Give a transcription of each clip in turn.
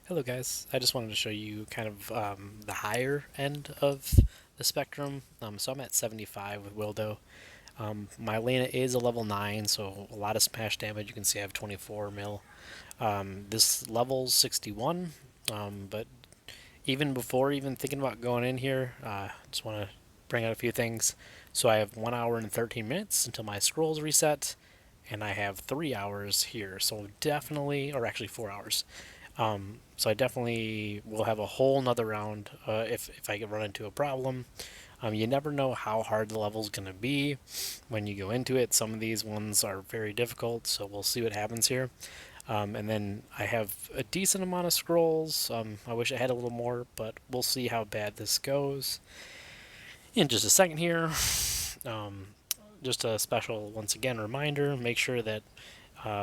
Hello guys, I just wanted to show you kind of the higher end of the spectrum. So I'm at 75 with Wildo. My Lena is a level 9, so a lot of smash damage. You can see I have 24 mil. This level's 61, but even before even thinking about going in here, just want to bring out a few things. So I have 1 hour and 13 minutes until my scrolls reset, and I have 3 hours here. So definitely, or actually 4 hours. So I definitely will have a whole nother round if I get run into a problem. You never know how hard the level's going to be when you go into it. Some of these ones are very difficult, so we'll see what happens here. And then I have a decent amount of scrolls. I wish I had a little more, but we'll see how bad this goes in just a second here. Um, just a special, once again, reminder, make sure that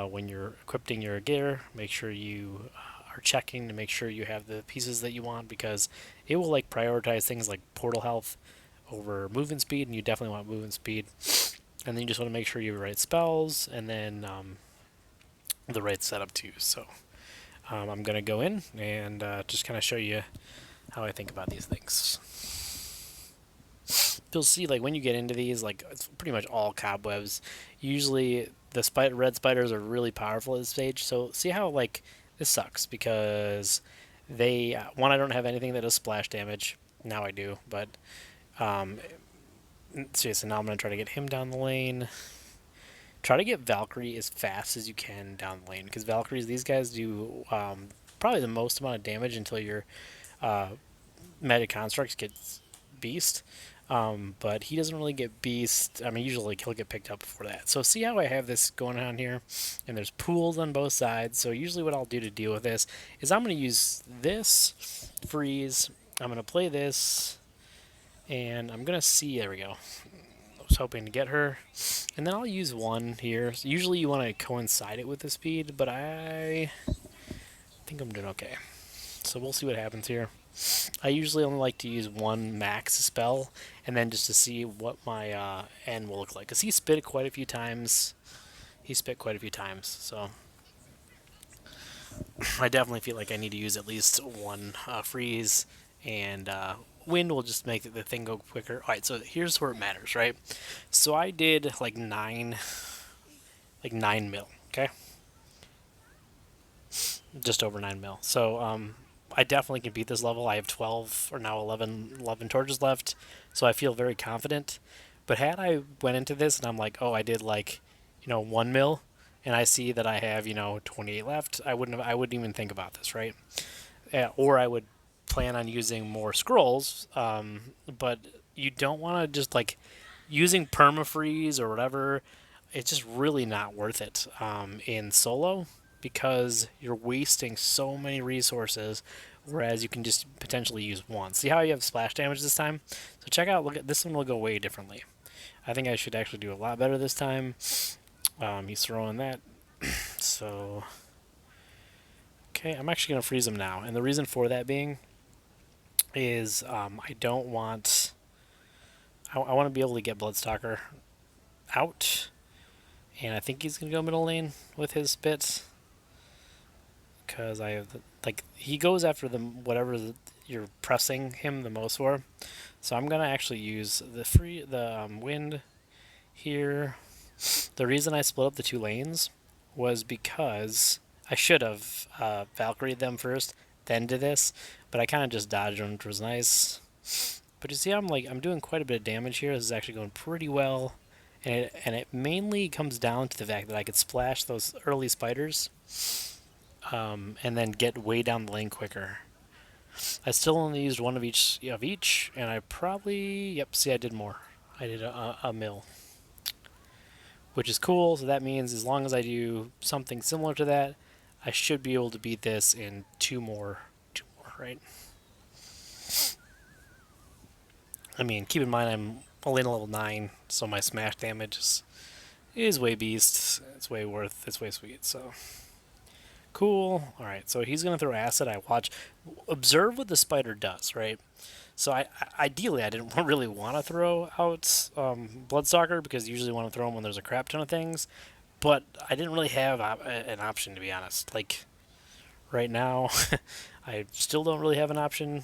when you're equipping your gear, make sure you are checking to make sure you have the pieces that you want, because it will like prioritize things like portal health over movement speed, and you definitely want movement speed. And then you just want to make sure you have the right spells, and then the right setup too. So I'm gonna go in and just kind of show you how I think about these things. You'll see, like, when you get into these, like, it's pretty much all cobwebs. Usually the red spiders are really powerful at this stage. So see how, like, this sucks because they one, I don't have anything that does splash damage. Now I do, but um, seriously, now I'm gonna try to get him down the lane. Try to get Valkyrie as fast as you can down the lane, because Valkyries, these guys do probably the most amount of damage until your uh, Meta Constructs get Beast. But he doesn't really get Beast. I mean, usually he'll get picked up before that. So see how I have this going on here? And there's pools on both sides. So usually what I'll do to deal with this is I'm going to use this freeze. I'm going to play this. And I'm going to see. There we go. I was hoping to get her. And then I'll use one here. So usually you want to coincide it with the speed, but I think I'm doing okay. So we'll see what happens here. I usually only like to use one max spell, and then just to see what my end will look like. Because he spit quite a few times. So I definitely feel like I need to use at least one freeze, and wind will just make the thing go quicker. Alright, so here's where it matters, right? So I did like 9 mil, okay? Just over 9 mil. So I definitely can beat this level. I have 12 or now 11 torches left, so I feel very confident. But had I went into this and I'm like, oh, I did like, 1 mil, and I see that I have 28 left, I wouldn't even think about this, right? Or I would plan on using more scrolls. But you don't want to just like using permafreeze or whatever. It's just really not worth it in solo, because you're wasting so many resources, whereas you can just potentially use one. See how you have splash damage this time? So check out, look at this one, will go way differently. I think I should actually do a lot better this time. He's throwing that. So, okay, I'm actually going to freeze him now. And the reason for that being is I don't want... I want to be able to get Bloodstalker out. And I think he's going to go middle lane with his spit, because I have like he goes after the whatever you're pressing him the most for. So I'm gonna actually use the wind here. The reason I split up the two lanes was because I should have Valkyried them first, then do this, but I kind of just dodged them, which was nice. But you see, I'm doing quite a bit of damage here. This is actually going pretty well, and it mainly comes down to the fact that I could splash those early spiders and then get way down the lane quicker. I still only used one of each, and I probably, yep, see, I did more. I did a mill, which is cool. So that means as long as I do something similar to that, I should be able to beat this in two more, right? I mean, keep in mind I'm only in level 9, so my smash damage is way beast. It's way sweet. So cool. All right, so he's gonna throw acid. I watch, observe what the spider does, right? So ideally I didn't really want to throw out Bloodstalker, because you usually want to throw him when there's a crap ton of things, but I didn't really have an option, to be honest. Like, Right now, I still don't really have an option.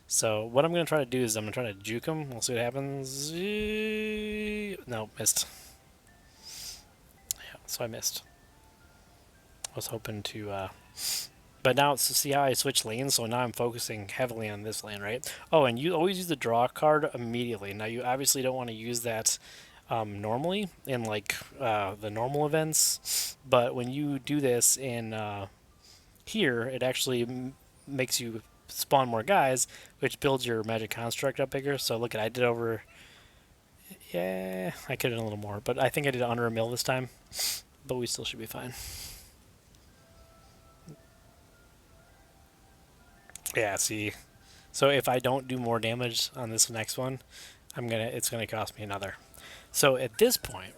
So what I'm going to try to do is I'm going to try to juke him. We'll see what happens. No, missed. Yeah, so I missed. I was hoping to... but now it's to see how I switch lanes, so now I'm focusing heavily on this lane, right? Oh, and you always use the draw card immediately. Now you obviously don't want to use that normally in like the normal events, but when you do this in here, it actually makes you spawn more guys, which builds your magic construct up bigger. So look at, I did over, yeah, I could have done a little more, but I think I did under a mil this time, but we still should be fine. Yeah, see, so if I don't do more damage on this next one, it's gonna cost me another. So at this point,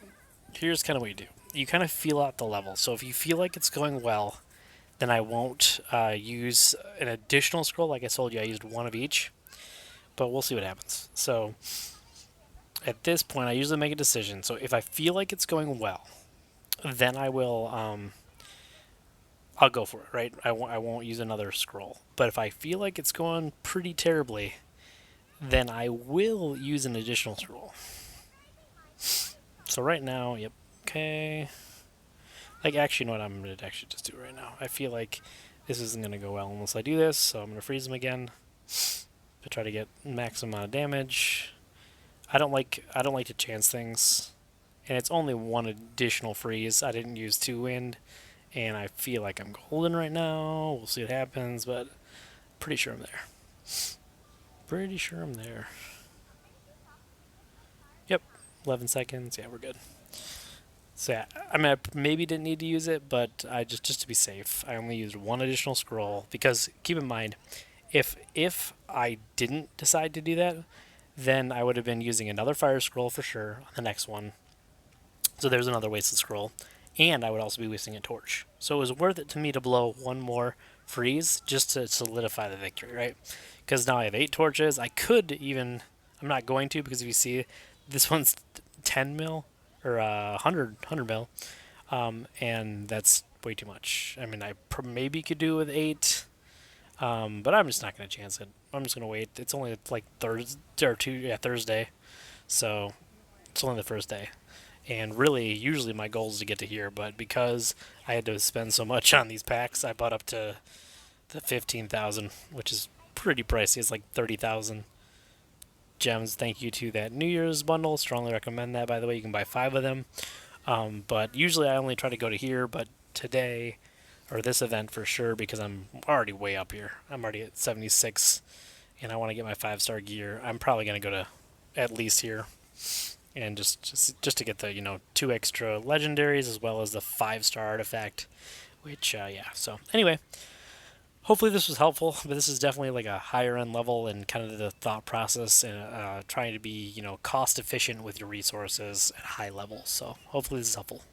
here's kind of what you do. You kind of feel out the level. So if you feel like it's going well, then I won't use an additional scroll. Like I told you, I used one of each, but we'll see what happens. So at this point, I usually make a decision. So if I feel like it's going well, then I will. I'll go for it, right? I won't use another scroll. But if I feel like it's going pretty terribly, then I will use an additional scroll. So right now, yep, okay. Like, actually, you know what I'm going to actually just do right now? I feel like this isn't going to go well unless I do this, so I'm going to freeze him again to try to get maximum amount of damage. I don't like to chance things, and it's only one additional freeze. I didn't use 2 wind, and I feel like I'm golden right now. We'll see what happens, but pretty sure I'm there. Pretty sure I'm there. Yep, 11 seconds. Yeah, we're good. So yeah, I mean, I maybe didn't need to use it, but I just to be safe, I only used one additional scroll because keep in mind, if I didn't decide to do that, then I would have been using another fire scroll for sure on the next one. So there's another wasted scroll, and I would also be wasting a torch. So it was worth it to me to blow one more freeze just to solidify the victory, right? Because now I have 8 torches. I could even, I'm not going to because if you see, this one's 10 mil or 100 mil, and that's way too much. I mean, I maybe could do it with 8, but I'm just not going to chance it. I'm just going to wait. It's only like Thursday, so it's only the first day. And really, usually my goal is to get to here, but because I had to spend so much on these packs, I bought up to the 15,000, which is pretty pricey. It's like 30,000 gems. Thank you to that New Year's bundle. Strongly recommend that, by the way. You can buy 5 of them. But usually I only try to go to here, but today, or this event for sure, because I'm already way up here. I'm already at 76, and I want to get my 5-star gear. I'm probably going to go to at least here, and just to get the 2 extra legendaries as well as the 5-star artifact, which yeah. So anyway, hopefully this was helpful, but this is definitely like a higher end level and kind of the thought process and trying to be cost efficient with your resources at high levels. So hopefully this is helpful.